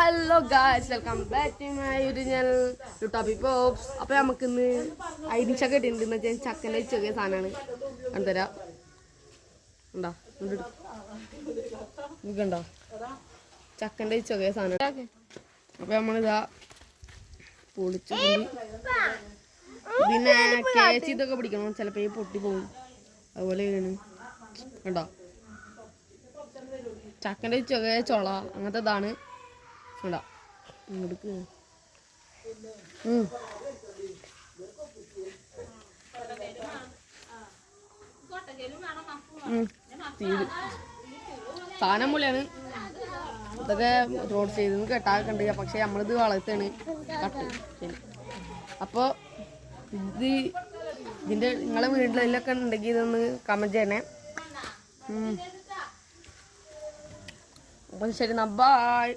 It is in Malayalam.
Hello guys, welcome back to my YouTube channel Luttappi pops. അപ്പോൾ നമുക്കിന്ന് അരിച്ചക്ക ഇട്ടിട്ടുണ്ടെന്ന് വെച്ചാൽ ചക്കൻ്റെ ചെറിയ സാധനമാണ് കണ്ടുതരാം. ഉണ്ടോ ഇതുണ്ടോ ചക്കൻ്റെ ചെറിയ സാധനം. അപ്പോൾ നമ്മളിതാ പൊളിച്ചു പിന്നെ കേച്ചി ഇതൊക്കെ പിടിക്കണം, ചിലപ്പോൾ ഈ പൊട്ടി പോകും. അതുപോലെ കണ്ടോ ചക്കൻ്റെ ചെറിയ ചുള അങ്ങനത്തെ ഇതാണ്. കണ്ടോ ഇങ്ങോട്ട് സാധനം പൊളിയാണ്. ഇതൊക്കെ റോഡ് സൈഡിൽ നിന്ന് കെട്ടാക്കെ ഉണ്ട്, പക്ഷെ നമ്മളിത് വളർത്താണ് കട്ട്. ശരി, അപ്പോൾ ഇതിൻ്റെ നിങ്ങളെ വീട്ടിലൊക്കെ ഉണ്ടെങ്കിൽ ഇതൊന്ന് കമൻറ്റ് ചെയ്യണേ. അപ്പം ശരി, ബൈ.